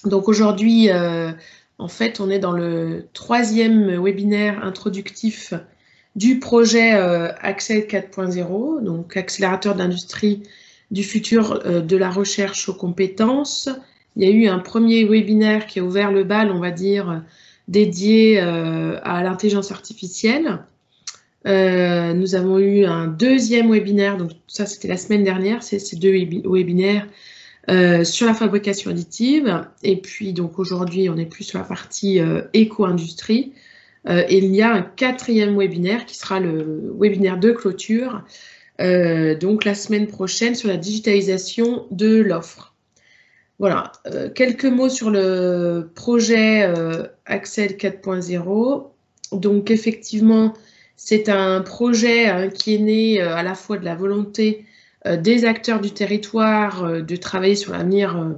Donc aujourd'hui, en fait, on est dans le 3e webinaire introductif du projet Axel 4.0, donc accélérateur d'industrie du futur de la recherche aux compétences. Il y a eu un premier webinaire qui a ouvert le bal, on va dire, dédié à l'intelligence artificielle. Nous avons eu un deuxième webinaire, donc ça c'était la semaine dernière, c'est ces deux webinaires sur la fabrication additive. Et puis donc aujourd'hui on est plus sur la partie éco-industrie. Et il y a un 4e webinaire qui sera le webinaire de clôture, donc la semaine prochaine sur la digitalisation de l'offre. Voilà, quelques mots sur le projet Axel 4.0. Donc effectivement, c'est un projet qui est né à la fois de la volonté des acteurs du territoire de travailler sur l'avenir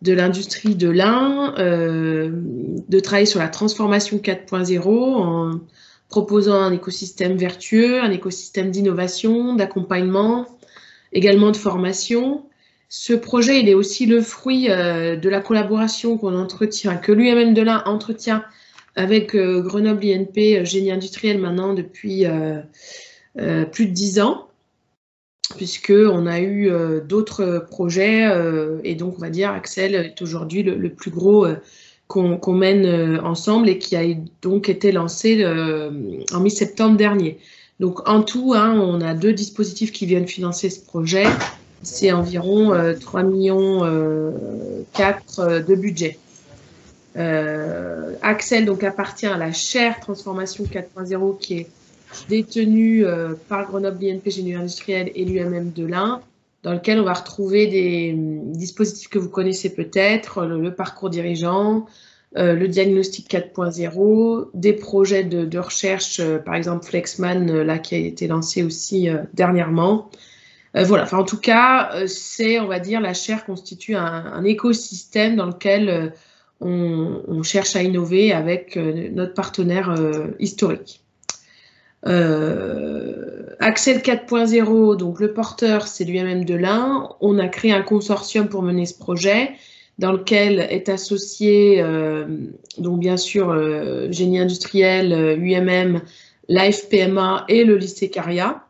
de l'industrie de lin, de travailler sur la transformation 4.0 en proposant un écosystème vertueux, un écosystème d'innovation, d'accompagnement, également de formation. Ce projet, il est aussi le fruit de la collaboration que l'UMM de lin entretient avec Grenoble INP Génie Industriel maintenant depuis plus de 10 ans, puisqu'on a eu d'autres projets, et donc on va dire Axel est aujourd'hui le plus gros qu'on mène ensemble et qui a donc été lancé en mi-septembre dernier. Donc en tout, on a 2 dispositifs qui viennent financer ce projet. C'est environ 3,4 millions de budget. Axel donc appartient à la chaire Transformation 4.0 qui est détenue par Grenoble INP Génie Industriel et l'UMM de lin, dans lequel on va retrouver des dispositifs que vous connaissez peut-être, le parcours dirigeant, le diagnostic 4.0, des projets de recherche, par exemple Flexman, là, qui a été lancé aussi dernièrement. Voilà, enfin, en tout cas, on va dire, la chaire constitue un écosystème dans lequel on cherche à innover avec notre partenaire historique. Axel 4.0, donc le porteur, c'est l'UMM de lin. On a créé un consortium pour mener ce projet, dans lequel est associé, donc bien sûr, Génie Industriel, UMM, l'AFPMA et le lycée Caria.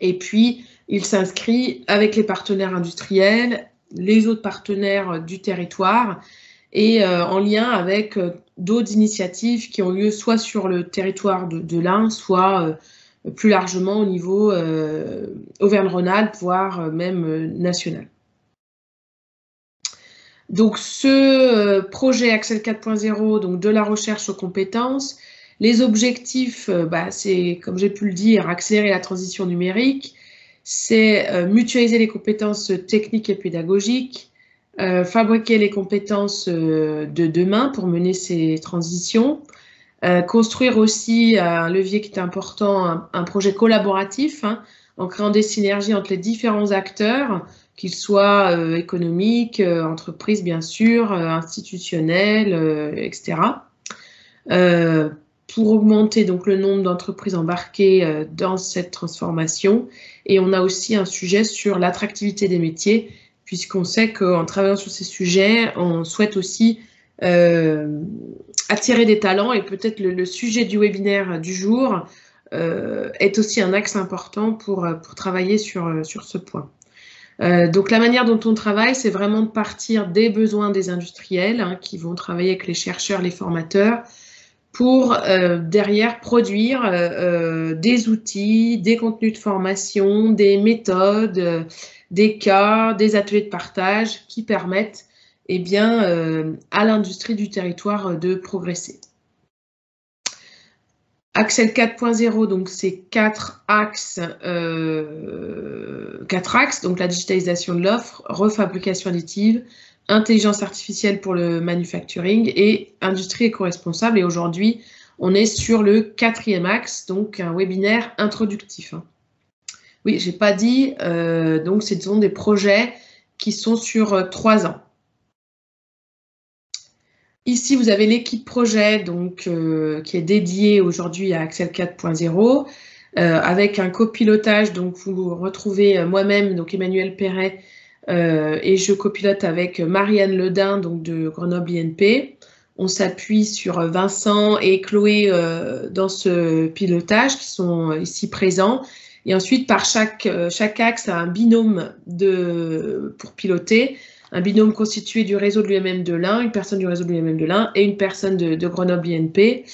Et puis, il s'inscrit avec les partenaires industriels, les autres partenaires du territoire, et en lien avec d'autres initiatives qui ont lieu soit sur le territoire de l'Ain, soit plus largement au niveau Auvergne-Rhône-Alpes, voire même national. Donc ce projet Axel 4.0, donc de la recherche aux compétences, les objectifs, c'est, comme j'ai pu le dire, accélérer la transition numérique, c'est mutualiser les compétences techniques et pédagogiques, fabriquer les compétences de demain pour mener ces transitions, construire aussi un levier qui est important, un projet collaboratif, en créant des synergies entre les différents acteurs, qu'ils soient économiques, entreprises bien sûr, institutionnels, etc. Pour augmenter donc le nombre d'entreprises embarquées dans cette transformation. Et on a aussi un sujet sur l'attractivité des métiers, puisqu'on sait qu'en travaillant sur ces sujets, on souhaite aussi attirer des talents, et peut-être le sujet du webinaire du jour est aussi un axe important pour travailler sur ce point. Donc la manière dont on travaille, c'est vraiment de partir des besoins des industriels qui vont travailler avec les chercheurs, les formateurs, pour derrière produire des outils, des contenus de formation, des méthodes, des cas, des ateliers de partage qui permettent à l'industrie du territoire de progresser. Axel 4.0, donc c'est 4 axes, donc la digitalisation de l'offre, refabrication additive, intelligence artificielle pour le manufacturing et industrie éco-responsable. Et aujourd'hui, on est sur le 4e axe, donc un webinaire introductif. Oui, j'ai pas dit, donc ce sont des projets qui sont sur 3 ans. Ici, vous avez l'équipe projet donc, qui est dédiée aujourd'hui à Axel 4.0, avec un copilotage. Donc, vous retrouvez moi-même, donc Emmanuel Perret, et je copilote avec Marianne Ledin, donc de Grenoble INP. On s'appuie sur Vincent et Chloé dans ce pilotage qui sont ici présents. Et ensuite, par chaque axe, un binôme pour piloter, un binôme constitué du réseau de l'UMM de l'Ain, une personne du réseau de l'UMM de l'Ain et une personne de Grenoble INP.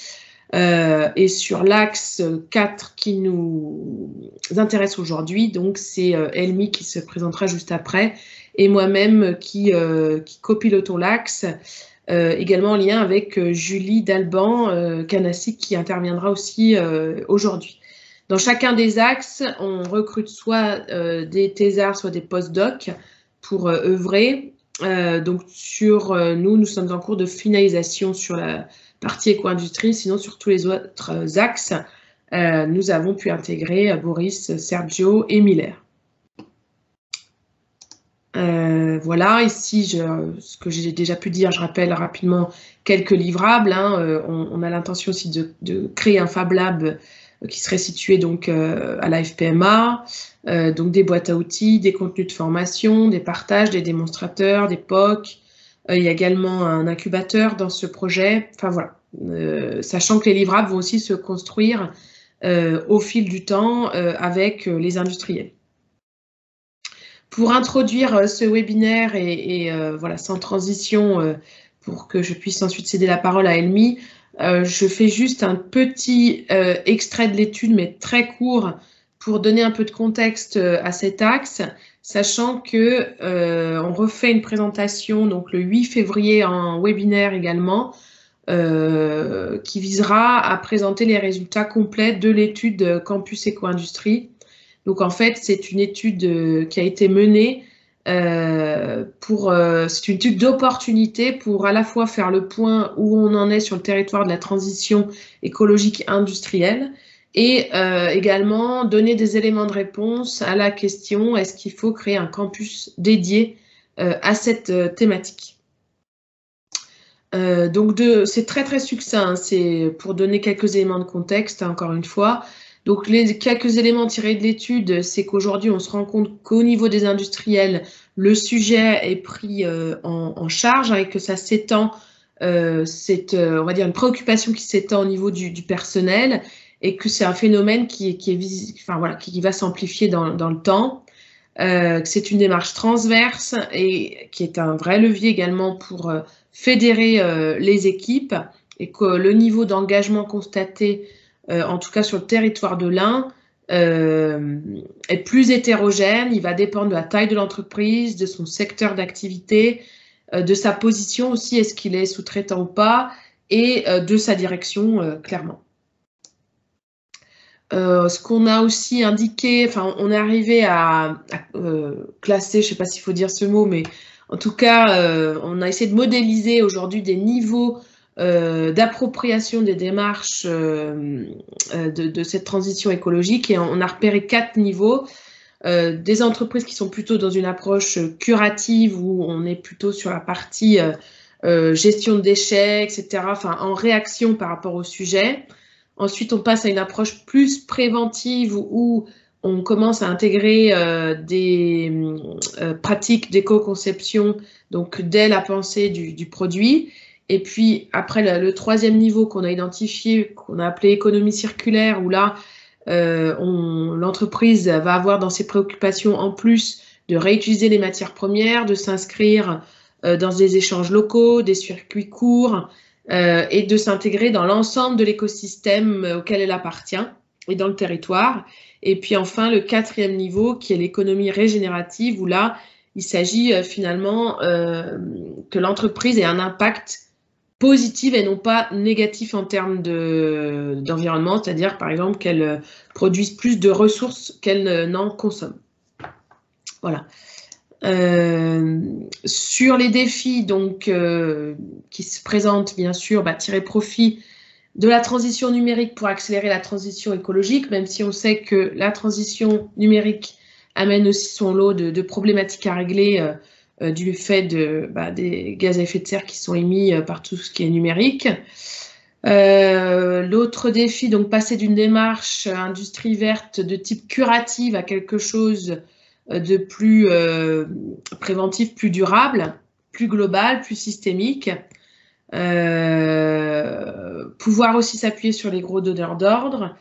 Et sur l'axe 4 qui nous intéresse aujourd'hui, donc c'est Elmi qui se présentera juste après, et moi-même qui copilotons l'axe, également en lien avec Julie Dalban Canassi qui interviendra aussi aujourd'hui. Dans chacun des axes, on recrute soit des thésards, soit des post-docs pour œuvrer. Donc nous sommes en cours de finalisation sur la partie éco-industrie, sinon sur tous les autres axes, nous avons pu intégrer Boris, Sergio et Miller. Voilà, ici, ce que j'ai déjà pu dire, je rappelle rapidement quelques livrables. Hein. On a l'intention aussi de créer un Fab Lab qui serait situé donc à la FPMA, donc des boîtes à outils, des contenus de formation, des partages, des démonstrateurs, des POC. Il y a également un incubateur dans ce projet. Enfin voilà, sachant que les livrables vont aussi se construire au fil du temps avec les industriels. Pour introduire ce webinaire et voilà, sans transition, pour que je puisse ensuite céder la parole à Elmi, je fais juste un petit extrait de l'étude, mais très court, pour donner un peu de contexte à cet axe, sachant que on refait une présentation donc le 8 février en webinaire également, qui visera à présenter les résultats complets de l'étude Campus Éco-Industrie. Donc en fait, c'est une étude qui a été menée c'est une étude d'opportunité pour à la fois faire le point où on en est sur le territoire de la transition écologique industrielle et également donner des éléments de réponse à la question est-ce qu'il faut créer un campus dédié à cette thématique. Donc c'est très succinct, hein, c'est pour donner quelques éléments de contexte, hein, encore une fois. Donc les quelques éléments tirés de l'étude, c'est qu'aujourd'hui on se rend compte qu'au niveau des industriels, le sujet est pris en charge, hein, et que ça s'étend, c'est on va dire une préoccupation qui s'étend au niveau du personnel et que c'est un phénomène qui va s'amplifier dans le temps. C'est une démarche transverse et qui est un vrai levier également pour fédérer les équipes et que le niveau d'engagement constaté, en tout cas sur le territoire de l'Ain, est plus hétérogène. Il va dépendre de la taille de l'entreprise, de son secteur d'activité, de sa position aussi, est-ce qu'il est sous-traitant ou pas, et de sa direction, clairement. Ce qu'on a aussi indiqué, enfin, on est arrivé à classer, je ne sais pas s'il faut dire ce mot, mais en tout cas, on a essayé de modéliser aujourd'hui des niveaux d'appropriation des démarches de cette transition écologique et on a repéré 4 niveaux. Des entreprises qui sont plutôt dans une approche curative où on est plutôt sur la partie gestion de déchets, etc., enfin, en réaction par rapport au sujet. Ensuite, on passe à une approche plus préventive où on commence à intégrer des pratiques d'éco-conception, donc dès la pensée du produit. Et puis, après, le troisième niveau qu'on a identifié, qu'on a appelé économie circulaire, où là, l'entreprise va avoir dans ses préoccupations, en plus de réutiliser les matières premières, de s'inscrire dans des échanges locaux, des circuits courts, et de s'intégrer dans l'ensemble de l'écosystème auquel elle appartient et dans le territoire. Et puis enfin, le quatrième niveau, qui est l'économie régénérative, où là, il s'agit finalement que l'entreprise ait un impact positif et non pas négatif en termes d'environnement, c'est-à-dire par exemple qu'elle produise plus de ressources qu'elle n'en consomme. Voilà. Sur les défis donc, qui se présentent, bien sûr, tirer profit de la transition numérique pour accélérer la transition écologique, même si on sait que la transition numérique amène aussi son lot de problématiques à régler du fait des gaz à effet de serre qui sont émis par tout ce qui est numérique. L'autre défi, donc passer d'une démarche industrie verte de type curative à quelque chose de plus préventif, plus durable, plus global, plus systémique. Pouvoir aussi s'appuyer sur les gros donneurs d'ordre.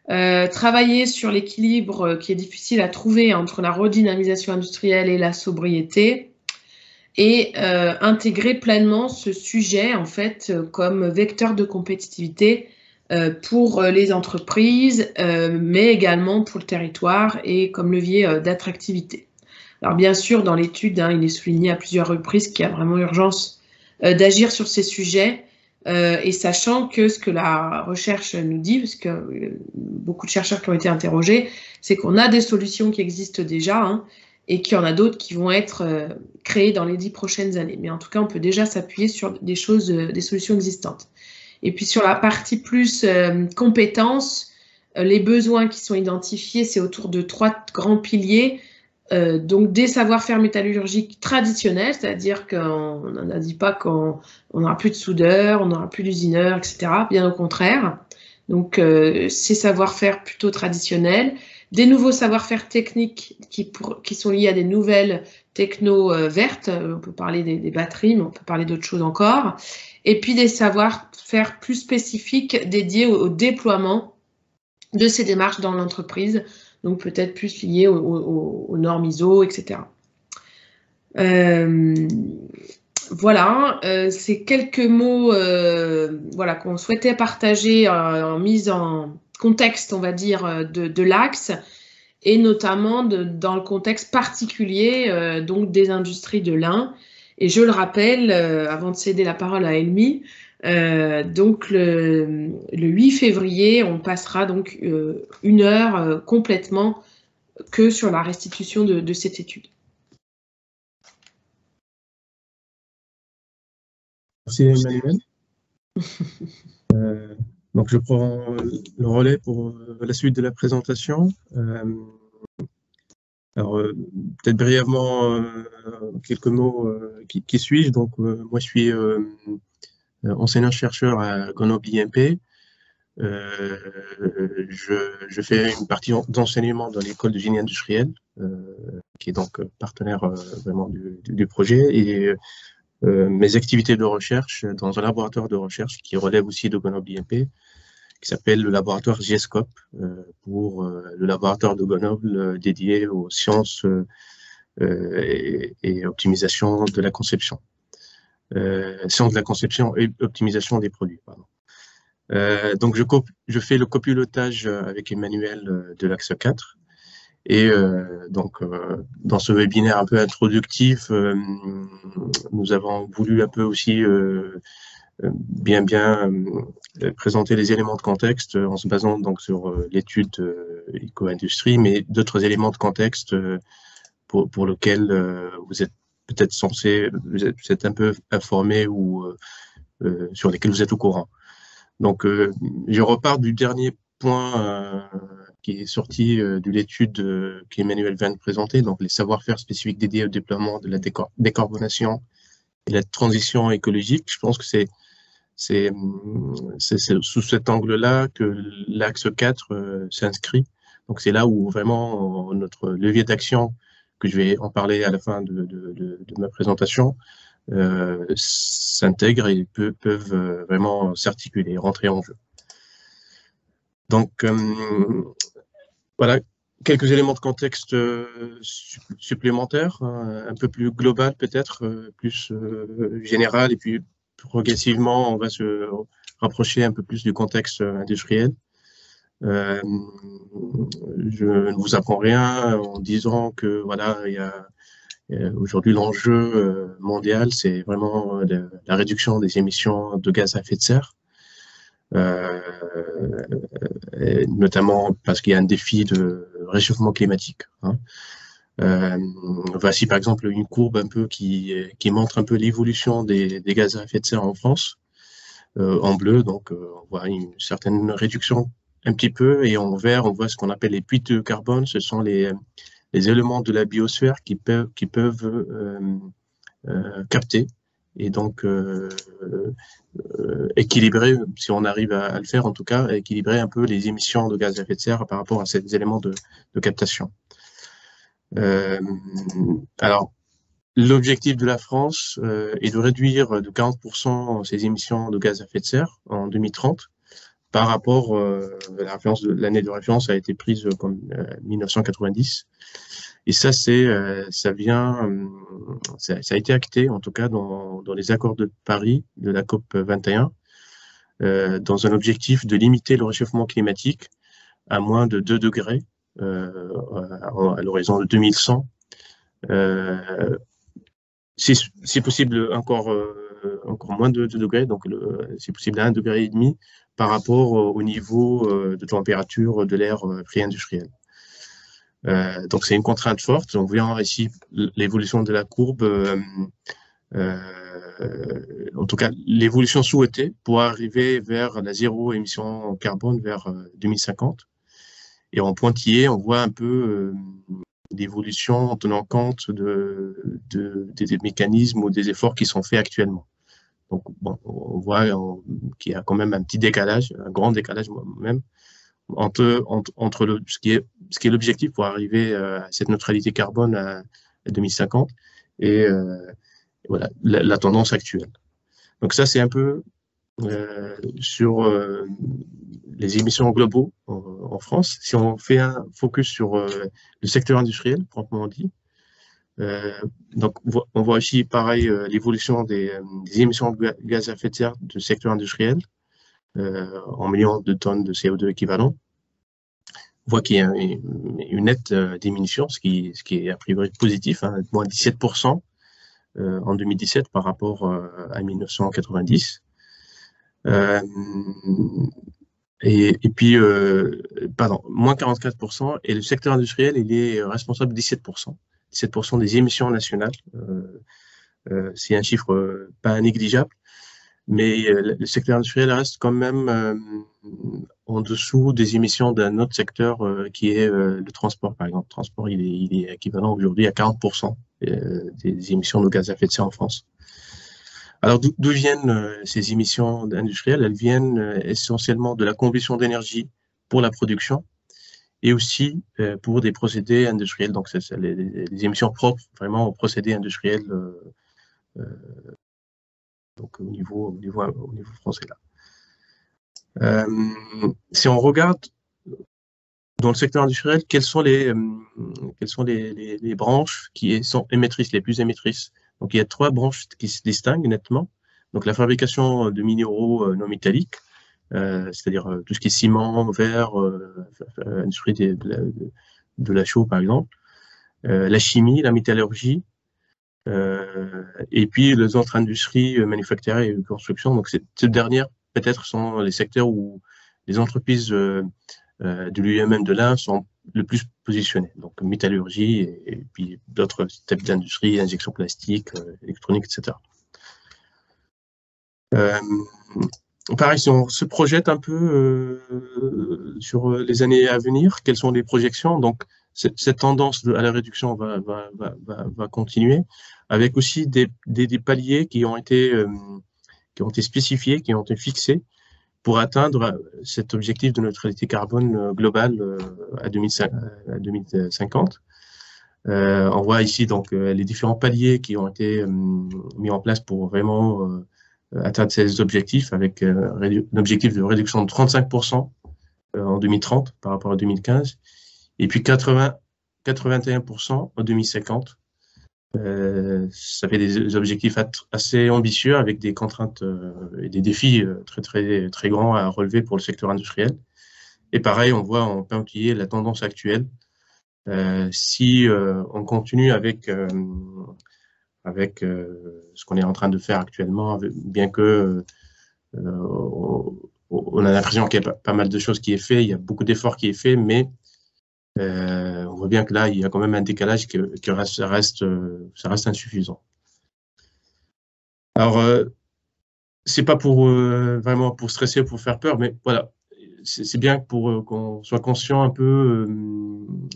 Travailler sur l'équilibre qui est difficile à trouver entre la redynamisation industrielle et la sobriété. Et intégrer pleinement ce sujet en fait comme vecteur de compétitivité pour les entreprises, mais également pour le territoire et comme levier d'attractivité. Alors bien sûr, dans l'étude, il est souligné à plusieurs reprises qu'il y a vraiment urgence d'agir sur ces sujets, et sachant que ce que la recherche nous dit, parce que beaucoup de chercheurs qui ont été interrogés, c'est qu'on a des solutions qui existent déjà, et qu'il y en a d'autres qui vont être créées dans les 10 prochaines années. Mais en tout cas, on peut déjà s'appuyer sur des solutions existantes. Et puis sur la partie plus compétences, les besoins qui sont identifiés, c'est autour de 3 grands piliers. Donc des savoir-faire métallurgiques traditionnels, c'est-à-dire qu'on n'a dit pas qu'on n'aura plus de soudeurs, on n'aura plus d'usineurs, etc. Bien au contraire. Donc ces savoir-faire plutôt traditionnels, des nouveaux savoir-faire techniques qui sont liés à des nouvelles techno vertes, on peut parler des batteries, mais on peut parler d'autres choses encore, et puis des savoir-faire plus spécifiques dédiés au déploiement de ces démarches dans l'entreprise, donc peut-être plus liés aux normes ISO, etc. Voilà, c'est quelques mots voilà, qu'on souhaitait partager en mise en contexte, on va dire, de l'Axe, et notamment dans le contexte particulier donc des industries de lin. Et je le rappelle, avant de céder la parole à Elmi, donc le 8 février, on passera donc 1 heure complètement que sur la restitution de cette étude. Merci Emmanuel. Donc je prends le relais pour la suite de la présentation. Alors peut-être brièvement quelques mots, qui suis-je? Donc moi je suis enseignant-chercheur à Grenoble IMP. Je fais une partie d'enseignement dans l'école de génie industriel, qui est donc partenaire vraiment du projet, et mes activités de recherche dans un laboratoire de recherche qui relève aussi de Grenoble IMP, qui s'appelle le laboratoire GESCOP, pour le laboratoire de Grenoble dédié aux sciences et optimisation de la conception. Sciences de la conception et optimisation des produits, pardon. Donc je fais le copilotage avec Emmanuel de l'Axe 4. Et donc, dans ce webinaire un peu introductif, nous avons voulu un peu aussi bien présenter les éléments de contexte en se basant donc sur l'étude éco-industrie, mais d'autres éléments de contexte pour lesquels vous êtes peut-être vous êtes un peu informé ou sur lesquels vous êtes au courant. Donc, je repars du dernier point qui est sorti de l'étude qu'Emmanuel vient de présenter, donc les savoir-faire spécifiques dédiés au déploiement de la décarbonation et la transition écologique. Je pense que c'est sous cet angle-là que l'Axe 4 s'inscrit. Donc, c'est là où vraiment notre levier d'action, que je vais en parler à la fin de ma présentation, s'intègrent et peuvent vraiment s'articuler, rentrer en jeu. Donc, voilà, quelques éléments de contexte supplémentaires, un peu plus global peut-être, plus général, et puis progressivement, on va se rapprocher un peu plus du contexte industriel. Je ne vous apprends rien en disant que voilà, il y a aujourd'hui l'enjeu mondial, c'est vraiment la réduction des émissions de gaz à effet de serre. Notamment parce qu'il y a un défi de réchauffement climatique. Voici par exemple une courbe un peu qui montre un peu l'évolution des gaz à effet de serre en France. En bleu, donc on voit une certaine réduction un petit peu, et en vert, on voit ce qu'on appelle les puits de carbone. Ce sont les éléments de la biosphère qui peuvent capter et donc équilibrer, si on arrive à le faire en tout cas, équilibrer un peu les émissions de gaz à effet de serre par rapport à ces éléments de captation. Alors, l'objectif de la France est de réduire de 40% ses émissions de gaz à effet de serre en 2030 par rapport l'année de référence a été prise comme 1990. Et ça, ça a été acté, en tout cas, dans les accords de Paris de la COP 21, dans un objectif de limiter le réchauffement climatique à moins de 2 degrés à l'horizon de 2100. C'est possible encore moins de 2 degrés, donc c'est possible à 1,5 degré par rapport au niveau de température de l'air pré-industriel. Donc c'est une contrainte forte. On voit ici l'évolution de la courbe, en tout cas l'évolution souhaitée pour arriver vers la zéro émission carbone vers 2050. Et en pointillé, on voit un peu l'évolution en tenant compte des mécanismes ou des efforts qui sont faits actuellement. Donc, bon, on voit qu'il y a quand même un petit décalage, un grand décalage même, entre ce qui est l'objectif pour arriver à cette neutralité carbone à 2050 et voilà, la tendance actuelle. Donc ça, c'est un peu sur les émissions globaux en France. Si on fait un focus sur le secteur industriel, proprement dit, donc on voit ici, pareil, l'évolution des émissions de gaz à effet de serre du secteur industriel en millions de tonnes de CO2 équivalent. On voit qu'il y a une nette diminution, ce qui est a priori positif, hein, moins 17% en 2017 par rapport à 1990. Et puis, pardon, moins 44%, et le secteur industriel, il est responsable de 17%. 17% des émissions nationales. C'est un chiffre pas négligeable, mais le secteur industriel reste quand même en dessous des émissions d'un autre secteur qui est le transport, par exemple. Le transport, il est équivalent aujourd'hui à 40% des émissions de gaz à effet de serre en France. Alors, d'où viennent ces émissions industrielles? Elles viennent essentiellement de la combustion d'énergie pour la production et aussi pour des procédés industriels. Donc, c'est les émissions propres vraiment aux procédés industriels donc au niveau français là. Si on regarde dans le secteur industriel, quelles sont les branches qui sont émettrices, les plus émettrices? Donc, il y a 3 branches qui se distinguent nettement. Donc, la fabrication de minéraux non métalliques, c'est-à-dire tout ce qui est ciment, verre, industrie de la chaux, par exemple, la chimie, la métallurgie, et puis les autres industries manufacturières et construction. Donc, ces dernières, peut-être, sont les secteurs où les entreprises de l'UIMM de l'Ain sont le plus positionnées. Donc, métallurgie et puis d'autres types d'industries, injection plastique, électronique, etc. Pareil, si on se projette un peu sur les années à venir, quelles sont les projections? Donc, cette tendance à la réduction va continuer, avec aussi des paliers qui ont été spécifiés, qui ont été fixés pour atteindre cet objectif de neutralité carbone globale à 2050. On voit ici donc les différents paliers qui ont été mis en place pour vraiment atteindre ces objectifs, avec un objectif de réduction de 35% en 2030 par rapport à 2015, et puis 81% en 2050. Ça fait des objectifs assez ambitieux avec des contraintes et des défis très grands à relever pour le secteur industriel. Et pareil, on voit en pointillé la tendance actuelle. Si on continue avec ce qu'on est en train de faire actuellement, bien que on a l'impression qu'il y a pas mal de choses qui est fait, il y a beaucoup d'efforts qui est fait, mais on voit bien que là, il y a quand même un décalage ça reste insuffisant. Alors, c'est pas pour vraiment pour stresser ou pour faire peur, mais voilà, c'est bien pour qu'on soit conscient un peu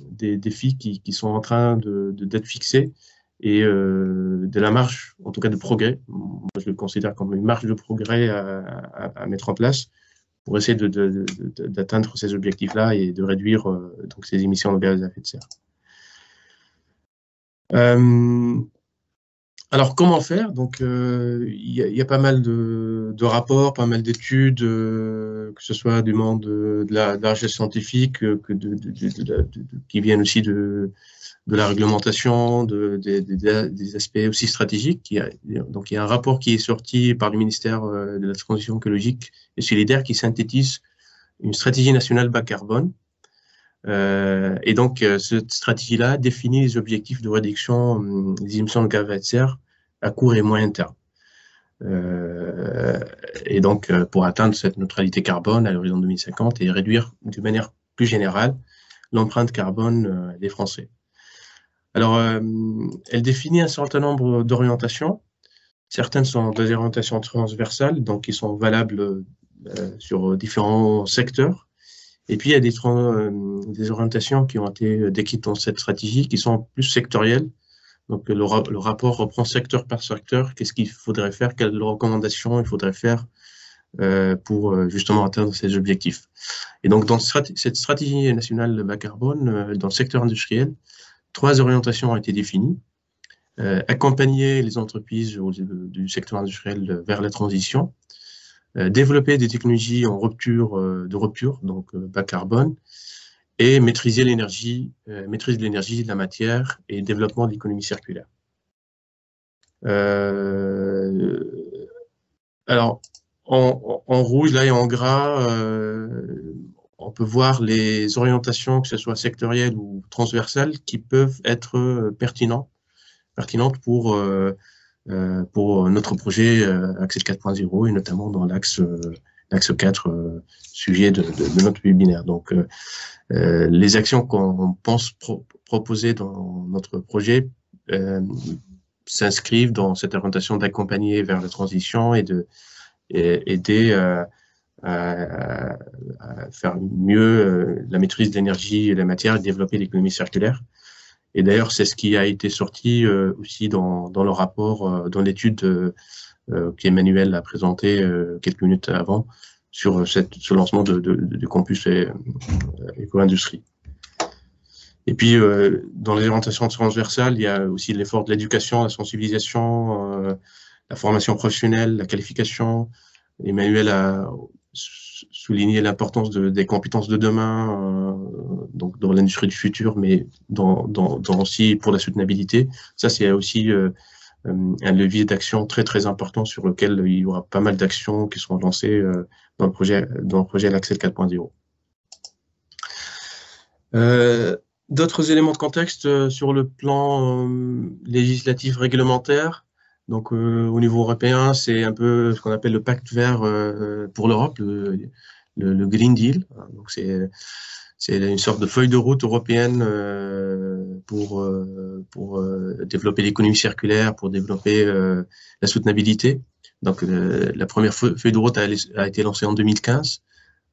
des défis qui sont en train d'être fixés et de la marche, en tout cas de progrès. Moi, je le considère comme une marche de progrès à mettre en place pour essayer d'atteindre ces objectifs-là et de réduire donc ces émissions de gaz à effet de serre. Alors, comment faire? Donc, il y a pas mal de rapports, pas mal d'études, que ce soit du monde de la recherche scientifique, qui viennent aussi de la réglementation, des aspects aussi stratégiques. Donc, il y a un rapport qui est sorti par le ministère de la Transition écologique et solidaire qui synthétise une stratégie nationale bas carbone. Et donc, cette stratégie-là définit les objectifs de réduction des émissions de gaz à effet de serre à court et moyen terme. Et donc, pour atteindre cette neutralité carbone à l'horizon 2050 et réduire de manière plus générale l'empreinte carbone des Français. Alors, elle définit un certain nombre d'orientations. Certaines sont des orientations transversales, donc qui sont valables sur différents secteurs. Et puis, il y a des orientations qui ont été décrites dans cette stratégie qui sont plus sectorielles. Donc, le rapport reprend secteur par secteur, qu'est-ce qu'il faudrait faire, quelles recommandations il faudrait faire pour justement atteindre ces objectifs. Et donc, dans cette stratégie nationale bas carbone, dans le secteur industriel, 3 orientations ont été définies. Accompagner les entreprises du secteur industriel vers la transition, développer des technologies en de rupture, donc bas carbone, et maîtriser l'énergie, maîtrise de l'énergie, de la matière et développement de l'économie circulaire. Alors, en rouge là et en gras, on peut voir les orientations, que ce soit sectorielles ou transversales, qui peuvent être pertinentes pour notre projet Axel 4.0 et notamment dans l'axe 4, sujet de notre webinaire. Donc, les actions qu'on pense proposer dans notre projet s'inscrivent dans cette orientation d'accompagner vers la transition et aider à faire mieux la maîtrise de l'énergie et de la matière et développer l'économie circulaire. Et d'ailleurs, c'est ce qui a été sorti aussi dans le rapport, dans l'étude qu'Emmanuel a présentée quelques minutes avant sur ce lancement du campus éco-industrie. Et puis, dans les orientations transversales, il y a aussi l'effort de l'éducation, la sensibilisation, la formation professionnelle, la qualification. Emmanuel a souligné l'importance des compétences de demain, donc dans l'industrie du futur, mais aussi pour la soutenabilité. Ça, c'est aussi un levier d'action très, très important sur lequel il y aura pas mal d'actions qui seront lancées dans le projet l'Axel 4.0. D'autres éléments de contexte sur le plan législatif réglementaire. Donc, au niveau européen, c'est un peu ce qu'on appelle le pacte vert pour l'Europe, le Green Deal. Donc, c'est une sorte de feuille de route européenne pour développer l'économie circulaire, pour développer la soutenabilité. Donc, la première feuille de route a été lancée en 2015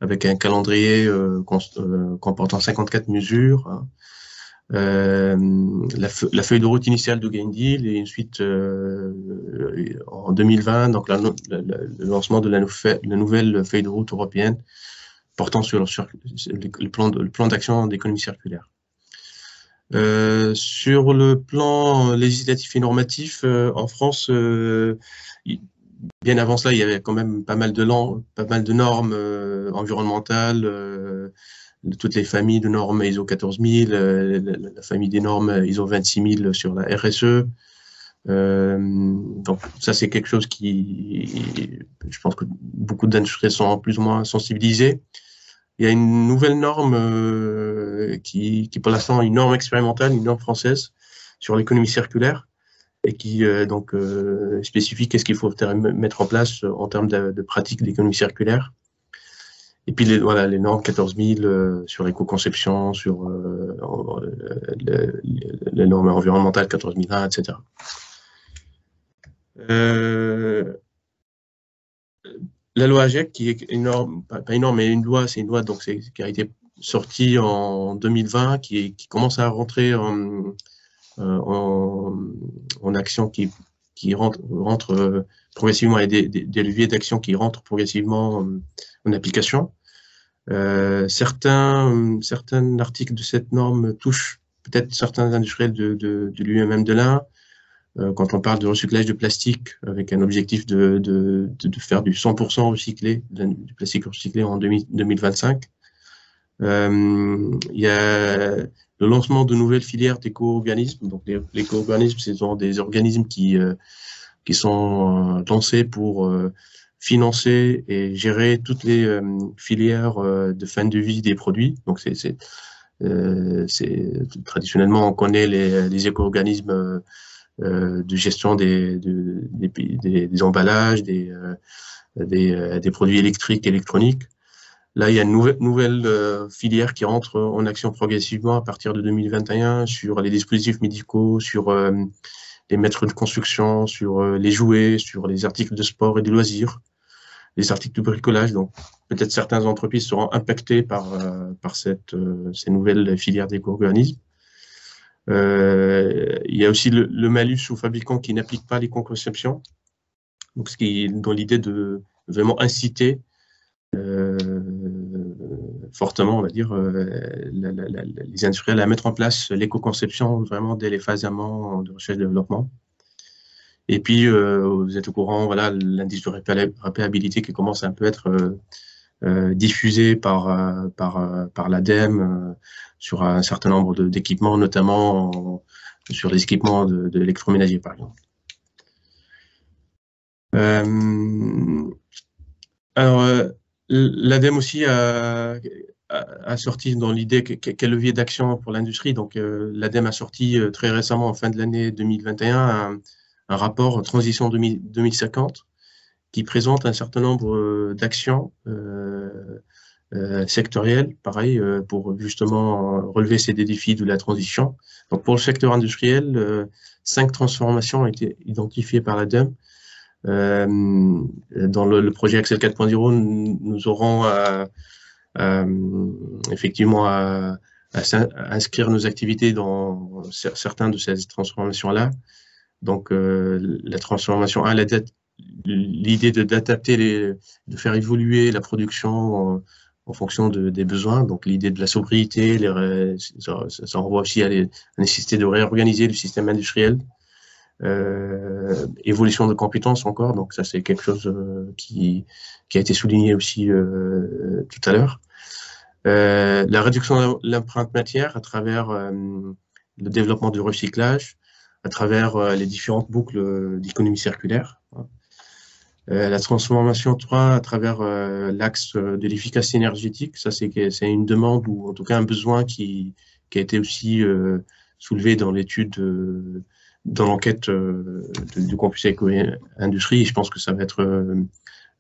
avec un calendrier comportant 54 mesures. Hein. La feuille de route initiale du Green Deal et ensuite en 2020, donc le lancement de la nouvelle feuille de route européenne portant sur le plan d'action d'économie circulaire. Sur le plan législatif et normatif, en France, bien avant cela, il y avait quand même pas mal de normes environnementales, toutes les familles de normes ISO 14000, la famille des normes ISO 26000 sur la RSE. Donc ça, c'est quelque chose je pense que beaucoup d'industries sont plus ou moins sensibilisés. Il y a une nouvelle norme qui pour l'instant est une norme expérimentale, une norme française sur l'économie circulaire et qui spécifie qu'est-ce qu'il faut mettre en place en termes de pratiques d'économie circulaire. Et puis les normes 14000 sur l'éco-conception, sur les normes environnementales 14001, etc. La loi AGEC, qui est une norme, pas une norme, mais une loi, c'est une loi donc qui a été sortie en 2020, qui commence à rentrer en action, qui rentre progressivement, et des leviers d'action qui rentrent progressivement en application. Certains articles de cette norme touchent peut-être certains industriels de l'UMM de l'Ain, quand on parle de recyclage de plastique, avec un objectif de faire du 100% recyclé, du plastique recyclé en 2025. Il y a le lancement de nouvelles filières d'éco-organismes. Donc, l'éco-organisme, ce sont des organismes qui sont lancés pour financer et gérer toutes les filières de fin de vie des produits. Donc, traditionnellement, on connaît les éco-organismes de gestion des emballages, des produits électriques, électroniques. Là, il y a une nouvelle filière qui entre en action progressivement à partir de 2021 sur les dispositifs médicaux, sur les maîtres de construction, sur les jouets, sur les articles de sport et de loisirs, les articles de bricolage. Donc, peut-être certaines entreprises seront impactées par ces nouvelles filières d'éco-organismes. Il y a aussi le malus aux fabricants qui n'appliquent pas l'éco-conception, donc ce qui est dans l'idée de vraiment inciter fortement, on va dire, les industriels à mettre en place l'éco-conception vraiment dès les phases amont de recherche et développement. Et puis, vous êtes au courant, voilà, l'indice de réparabilité qui commence à un peu être diffusé par l'ADEME sur un certain nombre d'équipements, notamment sur les équipements de l'électroménager, par exemple. Alors, l'ADEME aussi a sorti dans l'idée quel levier d'action pour l'industrie. Donc, l'ADEME a sorti très récemment, en fin de l'année 2021, un rapport Transition 2050 qui présente un certain nombre d'actions sectorielles, pareil, pour justement relever ces défis de la transition. Donc, pour le secteur industriel, 5 transformations ont été identifiées par l'ADEME. Dans le projet Axel 4.0, nous aurons effectivement à inscrire nos activités dans certaines de ces transformations-là. Donc, la transformation 1, l'idée d'adapter, de faire évoluer la production en fonction des besoins. Donc, l'idée de la sobriété, ça renvoie aussi à la nécessité de réorganiser le système industriel. Évolution de compétences encore, donc ça c'est quelque chose qui a été souligné aussi tout à l'heure. La réduction de l'empreinte matière à travers le développement du recyclage, à travers les différentes boucles d'économie circulaire. La transformation 3 à travers l'axe de l'efficacité énergétique, ça c'est une demande ou en tout cas un besoin qui a été aussi soulevé dans l'étude dans l'enquête du campus éco-industrie, et je pense que ça va être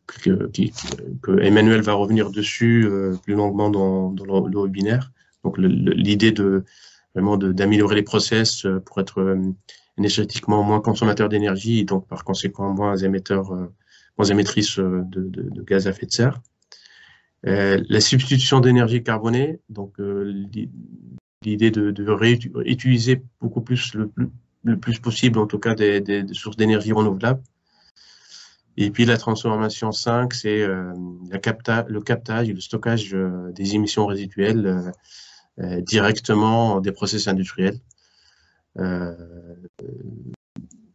que Emmanuel va revenir dessus plus longuement dans le webinaire. Donc l'idée vraiment d'améliorer les process pour être énergétiquement moins consommateur d'énergie et donc par conséquent moins émettrice de gaz à effet de serre. La substitution d'énergie carbonée, donc l'idée de réutiliser beaucoup plus le plus possible, en tout cas, des sources d'énergie renouvelables. Et puis, la transformation 5, c'est le captage et le stockage des émissions résiduelles directement des process industriels.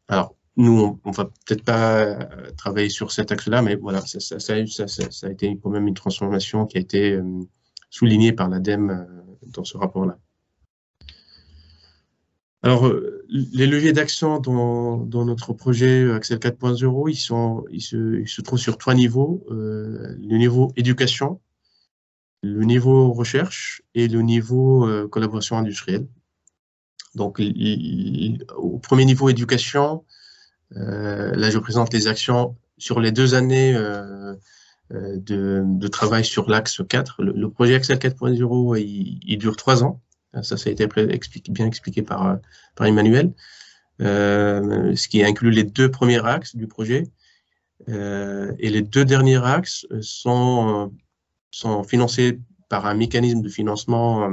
Alors, nous, on va peut-être pas travailler sur cet axe-là, mais voilà, ça a été quand même une transformation qui a été soulignée par l'ADEME dans ce rapport-là. Alors, les leviers d'action dans notre projet Axel 4.0, ils se trouvent sur 3 niveaux. Le niveau éducation, le niveau recherche et le niveau collaboration industrielle. Donc, au premier niveau éducation, là, je présente les actions sur les 2 années de travail sur l'axe 4. Le projet Axel 4.0, il dure 3 ans. Ça a été bien expliqué par Emmanuel, ce qui inclut les 2 premiers axes du projet. Et les 2 derniers axes sont financés par un mécanisme de financement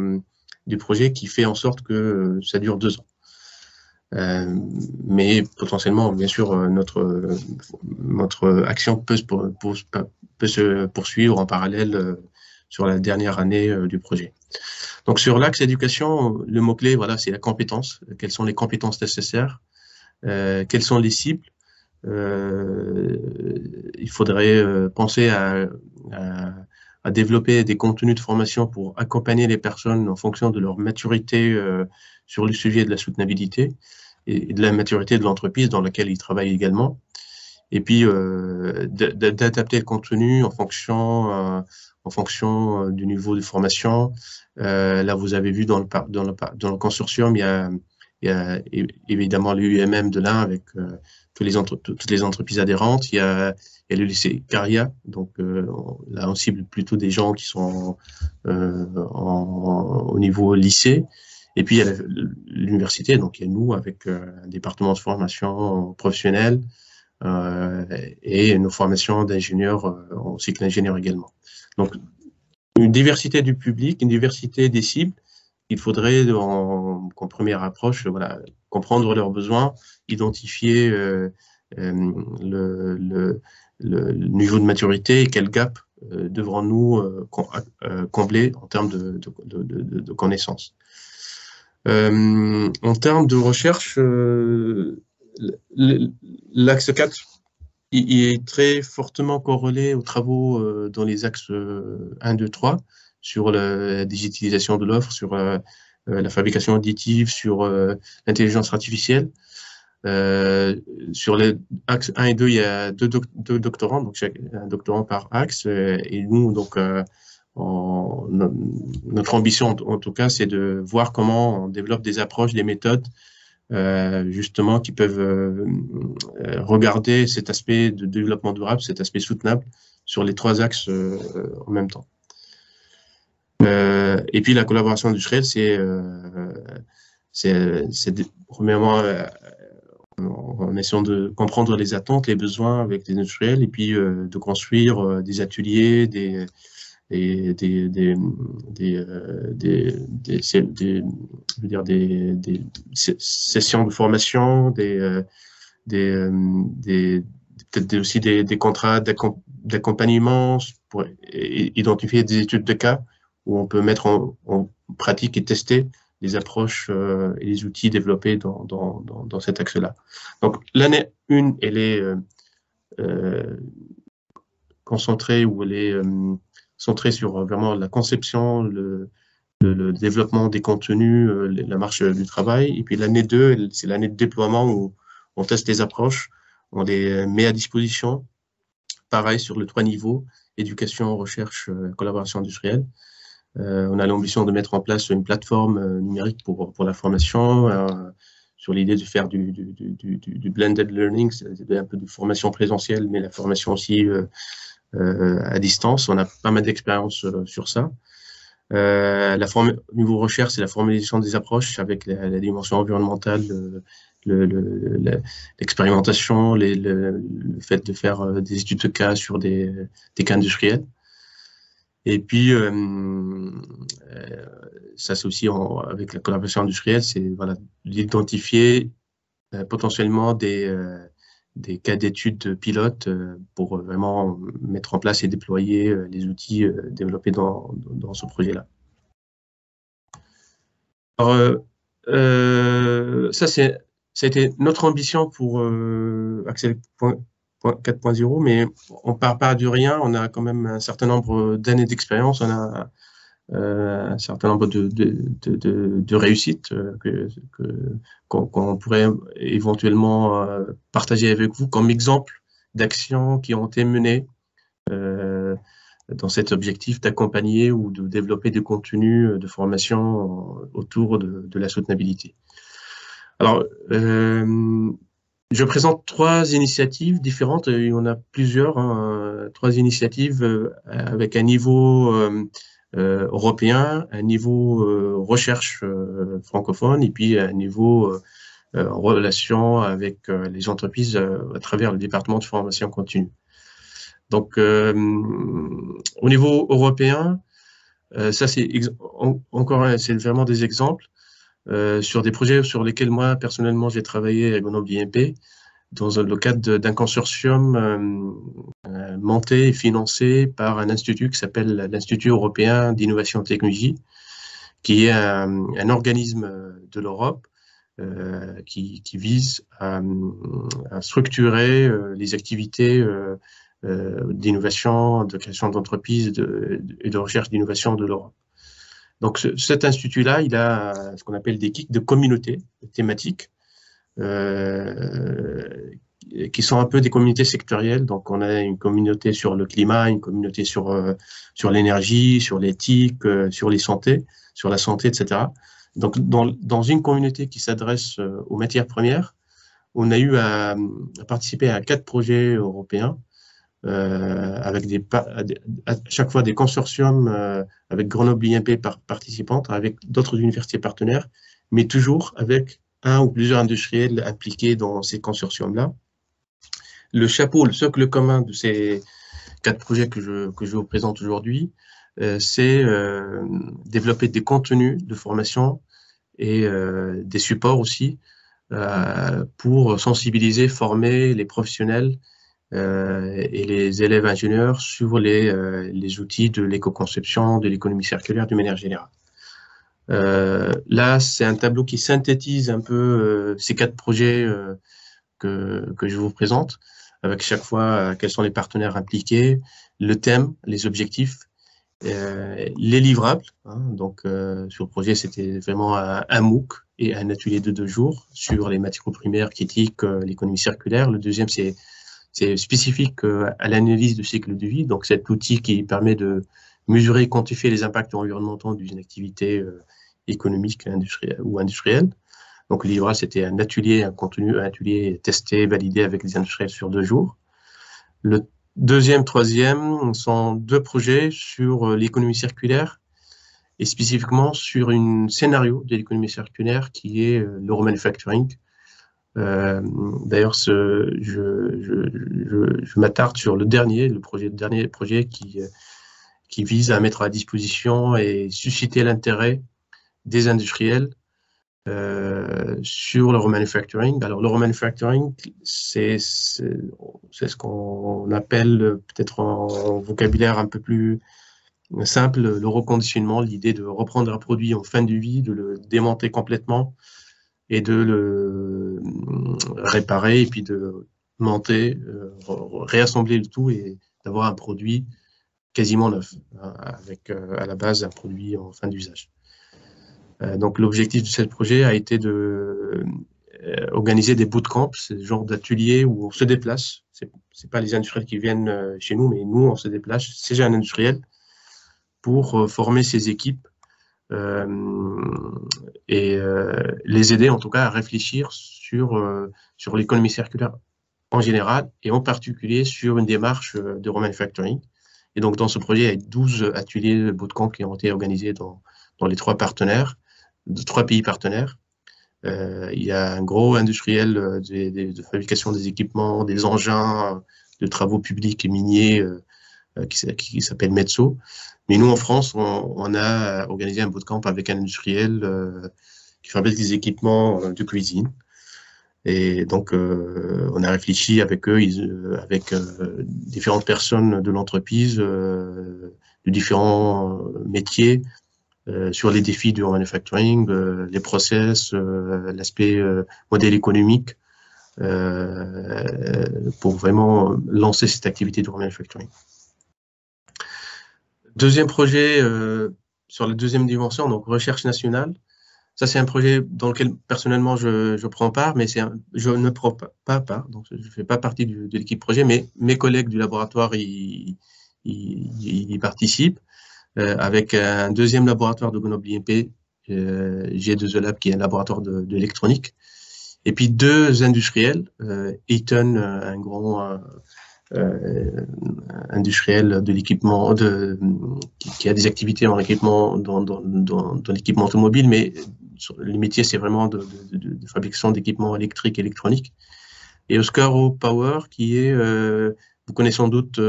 du projet qui fait en sorte que ça dure 2 ans. Mais potentiellement, bien sûr, notre action peut se poursuivre en parallèle sur la dernière année du projet. Donc, sur l'axe éducation, le mot-clé, voilà, c'est la compétence. Quelles sont les compétences nécessaires? Quelles sont les cibles? Il faudrait penser à développer des contenus de formation pour accompagner les personnes en fonction de leur maturité sur le sujet de la soutenabilité et de la maturité de l'entreprise dans laquelle ils travaillent également. Et puis, d'adapter le contenu en fonction du niveau de formation. Là, vous avez vu dans le consortium, il y a évidemment l'UMM de l'Ain avec toutes les entreprises adhérentes. Il y a le lycée Caria, donc là, on cible plutôt des gens qui sont au niveau lycée. Et puis, il y a l'université, donc il y a nous avec un département de formation professionnelle et nos formations d'ingénieurs en cycle ingénieur également. Donc, une diversité du public, une diversité des cibles. Il faudrait, en première approche, voilà, comprendre leurs besoins, identifier le niveau de maturité et quel gap devrons-nous combler en termes de connaissances. En termes de recherche, l'axe 4 il est très fortement corrélé aux travaux dans les axes 1, 2, 3 sur la digitalisation de l'offre, sur la fabrication additive, sur l'intelligence artificielle. Sur les axes 1 et 2, il y a deux doctorants, donc un doctorant par axe. Et nous, donc, notre ambition, en tout cas, c'est de voir comment on développe des approches, des méthodes, justement, qui peuvent regarder cet aspect de développement durable, cet aspect soutenable sur les 3 axes en même temps. Et puis la collaboration industrielle, c'est premièrement en essayant de comprendre les attentes, les besoins avec les industriels, et puis de construire des ateliers, des sessions de formation, peut-être aussi des contrats d'accompagnement pour identifier des études de cas où on peut mettre en pratique et tester les approches et les outils développés dans cet axe-là. Donc, l'année 1, elle est concentrée ou elle est centrée sur vraiment la conception, le développement des contenus, la marche du travail. Et puis l'année 2, c'est l'année de déploiement où on teste les approches, on les met à disposition. Pareil sur le 3 niveaux, éducation, recherche, collaboration industrielle. On a l'ambition de mettre en place une plateforme numérique pour la formation, sur l'idée de faire du blended learning, c'est un peu de formation présentielle, mais la formation aussi à distance. On a pas mal d'expérience sur ça. Niveau recherche, c'est la formalisation des approches avec la dimension environnementale, l'expérimentation, le fait de faire des études de cas sur des cas industriels. Et puis, ça c'est aussi avec la collaboration industrielle, c'est voilà, d'identifier potentiellement des cas d'études pilotes pour vraiment mettre en place et déployer les outils développés dans ce projet-là. Alors, ça a été notre ambition pour Axel 4.0, mais on part pas du rien. On a quand même un certain nombre d'années d'expérience. On a un certain nombre de réussites qu'on pourrait éventuellement partager avec vous comme exemple d'actions qui ont été menées dans cet objectif d'accompagner ou de développer des contenus de formation autour de la soutenabilité. Alors, je présente 3 initiatives différentes, il y en a plusieurs, hein, 3 initiatives avec un niveau européen, un niveau recherche francophone et puis un niveau en relation avec les entreprises à travers le département de formation continue. Donc, au niveau européen, ça c'est c'est vraiment des exemples sur des projets sur lesquels moi personnellement j'ai travaillé à Grenoble IMP dans le cadre d'un consortium monté et financé par un institut qui s'appelle l'Institut européen d'innovation et technologie, qui est un organisme de l'Europe qui vise à structurer les activités d'innovation, de création d'entreprises et de recherche d'innovation de l'Europe. Donc, cet institut-là, il a ce qu'on appelle des kicks de communautés thématiques qui sont un peu des communautés sectorielles. Donc, on a une communauté sur le climat, une communauté sur l'énergie, sur l'éthique, sur la santé, etc. Donc, dans une communauté qui s'adresse aux matières premières, on a eu à participer à 4 projets européens avec à chaque fois des consortiums avec Grenoble IMP participante, avec d'autres universités partenaires, mais toujours avec un ou plusieurs industriels impliqués dans ces consortiums-là. Le chapeau, le socle commun de ces 4 projets que je vous présente aujourd'hui, c'est développer des contenus de formation et des supports aussi pour sensibiliser, former les professionnels et les élèves ingénieurs sur les outils de l'éco-conception, de l'économie circulaire d'une manière générale. Là, c'est un tableau qui synthétise un peu ces 4 projets que je vous présente, avec chaque fois quels sont les partenaires impliqués, le thème, les objectifs, les livrables. Hein, donc, sur le projet, c'était vraiment un MOOC et un atelier de 2 jours sur les matières premières critiques, l'économie circulaire. Le deuxième, c'est spécifique à l'analyse du cycle de vie. Donc, cet outil qui permet de mesurer et quantifier les impacts environnementaux d'une activité économique ou industrielle. Donc, le livrable, c'était un atelier testé, validé avec des industriels sur 2 jours. Le deuxième, troisième sont 2 projets sur l'économie circulaire et spécifiquement sur un scénario de l'économie circulaire qui est le remanufacturing. D'ailleurs, je m'attarde sur le dernier projet qui vise à mettre à disposition et susciter l'intérêt des industriels sur le remanufacturing. Alors, le remanufacturing, c'est ce qu'on appelle peut-être en vocabulaire un peu plus simple, le reconditionnement, l'idée de reprendre un produit en fin de vie, de le démonter complètement et de le réparer et puis de monter, réassembler le tout et d'avoir un produit quasiment neuf, avec à la base un produit en fin d'usage. Donc l'objectif de ce projet a été de organiser des bootcamps, ce genre d'ateliers où on se déplace. C'est pas les industriels qui viennent chez nous, mais nous on se déplace chez un industriel pour former ses équipes et les aider en tout cas à réfléchir sur l'économie circulaire en général et en particulier sur une démarche de remanufacturing. Et donc dans ce projet, il y a 12 ateliers de bootcamp qui ont été organisés dans les 3 pays partenaires. Il y a un gros industriel de fabrication des équipements, des engins de travaux publics et miniers qui s'appelle Metso. Mais nous, en France, on a organisé un bootcamp avec un industriel qui fabrique des équipements de cuisine. Et donc, on a réfléchi avec eux, avec différentes personnes de l'entreprise, de différents métiers, sur les défis du manufacturing, les process, l'aspect modèle économique, pour vraiment lancer cette activité du manufacturing. Deuxième projet sur la deuxième dimension, donc recherche nationale. Ça, c'est un projet dans lequel personnellement je prends part, mais je ne prends pas part, donc je ne fais pas partie de l'équipe projet, mais mes collègues du laboratoire y participent. Avec un deuxième laboratoire de Grenoble IMP, G2E Lab, qui est un laboratoire d'électronique, et puis 2 industriels, Eaton, un grand industriel de l'équipement, qui a des activités en équipement dans l'équipement automobile, mais les métiers, c'est vraiment de fabrication d'équipements électriques et électroniques. Et Oscaro Power, qui est, vous connaissez sans doute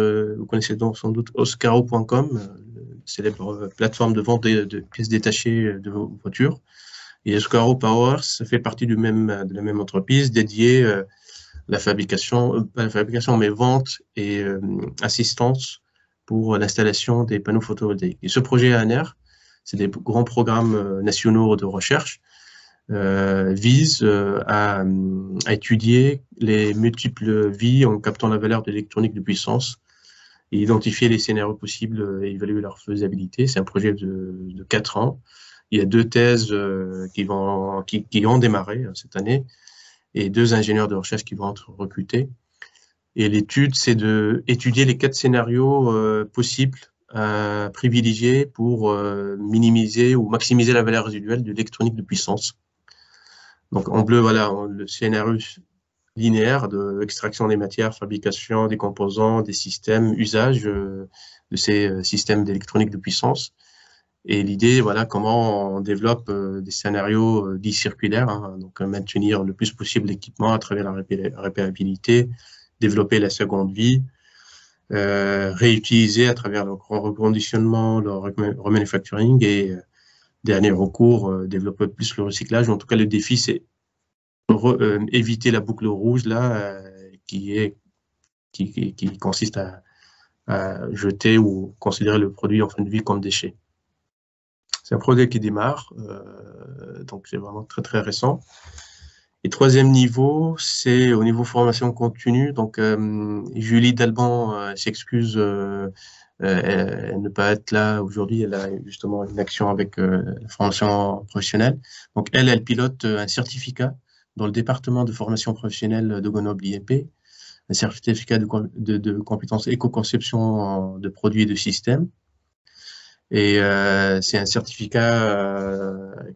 Oscaro.com, célèbre plateforme de vente de pièces détachées de vos voitures. Et Oscaro Power, ça fait partie de la même entreprise dédiée la fabrication, pas la fabrication, mais vente et assistance pour l'installation des panneaux photovoltaïques. Et ce projet ANR, c'est des grands programmes nationaux de recherche, visent à étudier les multiples vies en captant la valeur de l'électronique de puissance et identifier les scénarios possibles et évaluer leur faisabilité. C'est un projet de 4 ans. Il y a 2 thèses qui ont démarré cette année et 2 ingénieurs de recherche qui vont être recrutés. Et l'étude, c'est d'étudier les 4 scénarios possibles à privilégier pour minimiser ou maximiser la valeur résiduelle de l'électronique de puissance. Donc en bleu, voilà, le scénario linéaire de extraction des matières, fabrication des composants, des systèmes, usage de ces systèmes d'électronique de puissance. Et l'idée, voilà, comment on développe des scénarios dits circulaires, hein, donc maintenir le plus possible l'équipement à travers la réparabilité, développer la seconde vie, réutiliser à travers le reconditionnement, le remanufacturing et dernier recours, développer plus le recyclage. En tout cas, le défi, c'est éviter la boucle rouge là, qui consiste à jeter ou considérer le produit en fin de vie comme déchet. C'est un projet qui démarre, donc c'est vraiment très très récent. Et troisième niveau, c'est au niveau formation continue. Donc Julie Dalban s'excuse elle ne peut pas être là aujourd'hui. Elle a justement une action avec la formation professionnelle. Donc elle pilote un certificat dans le département de formation professionnelle de Grenoble-IEP, un certificat de compétences éco-conception de produits et de systèmes. Et c'est un certificat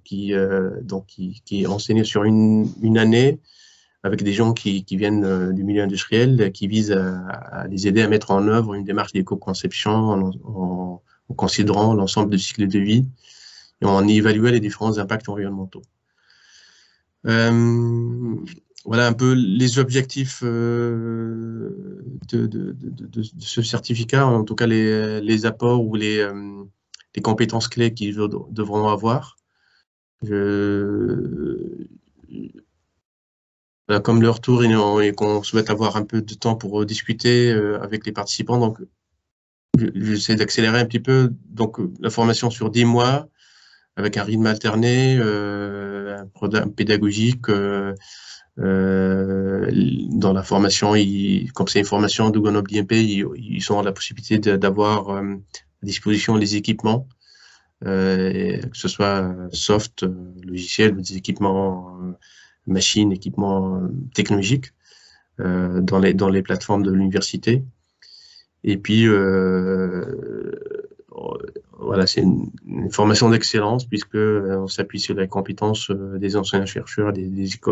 qui est enseigné sur une année avec des gens qui viennent du milieu industriel, qui visent à les aider à mettre en œuvre une démarche d'éco-conception en considérant l'ensemble du cycle de vie et en évaluant les différents impacts environnementaux. Voilà un peu les objectifs de ce certificat, en tout cas les apports ou les compétences clés qu'ils devront avoir. Comme leur tour et qu'on souhaite avoir un peu de temps pour discuter avec les participants, donc j'essaie d'accélérer un petit peu. Donc la formation sur 10 mois avec un rythme alterné, un programme pédagogique. Dans la formation, comme c'est une formation de Grenoble-IEP, ils ont la possibilité d'avoir à disposition les équipements, que ce soit soft, logiciel, des équipements machines, équipements technologiques dans les plateformes de l'université. Et puis, voilà, c'est une formation d'excellence puisque on s'appuie sur les compétences des enseignants-chercheurs des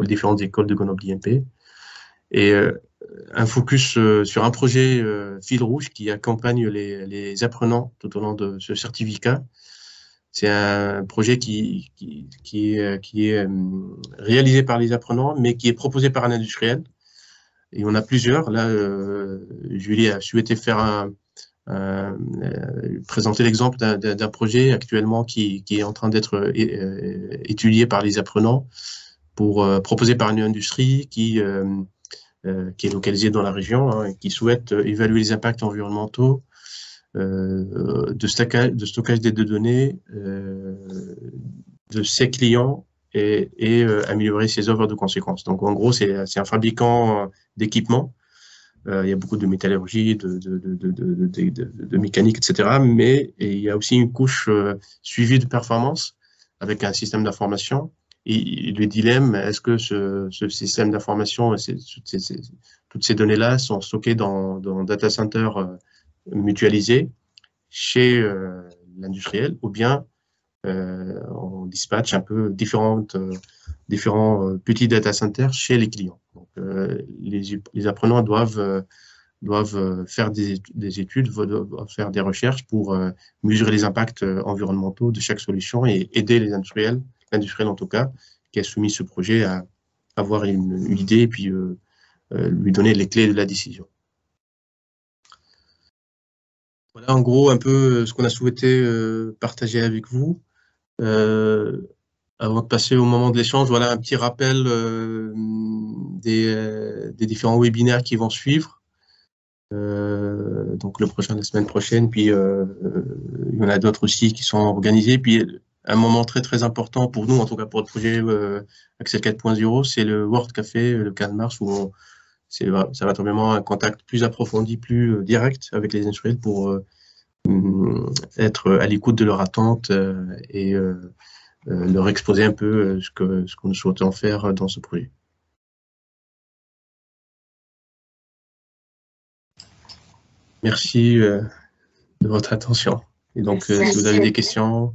différentes écoles de Grenoble-IEP. Et un focus sur un projet fil rouge qui accompagne les apprenants tout au long de ce certificat. C'est un projet qui est réalisé par les apprenants, mais qui est proposé par un industriel. Et on a plusieurs. Là, Julie a souhaité faire présenter l'exemple d'un projet actuellement qui est en train d'être étudié par les apprenants, proposé par une industrie qui est localisée dans la région, hein, et qui souhaite évaluer les impacts environnementaux de stockage des données de ses clients et améliorer ses offres de conséquences. Donc en gros, c'est un fabricant d'équipements. Il y a beaucoup de métallurgie, de mécanique, etc. Mais il y a aussi une couche suivie de performance avec un système d'information. Et le dilemme, est-ce que ce système d'information, toutes ces données-là sont stockées dans data center mutualisé chez l'industriel, ou bien on dispatche un peu différents petits data centers chez les clients. Donc, les apprenants doivent faire des études, doivent faire des recherches pour mesurer les impacts environnementaux de chaque solution et aider l'industriel en tout cas, qui a soumis ce projet à avoir une idée et puis lui donner les clés de la décision. Voilà en gros un peu ce qu'on a souhaité partager avec vous. Avant de passer au moment de l'échange, voilà un petit rappel des différents webinaires qui vont suivre. Donc le prochain, la semaine prochaine, puis il y en a d'autres aussi qui sont organisés. Puis un moment très très important pour nous, en tout cas pour le projet Axel 4.0, c'est le World Café le 15 mars, où ça va être vraiment un contact plus approfondi, plus direct avec les industriels pour être à l'écoute de leurs attentes et leur exposer un peu ce que nous souhaitons faire dans ce projet. Merci de votre attention. Et donc, si vous avez des questions,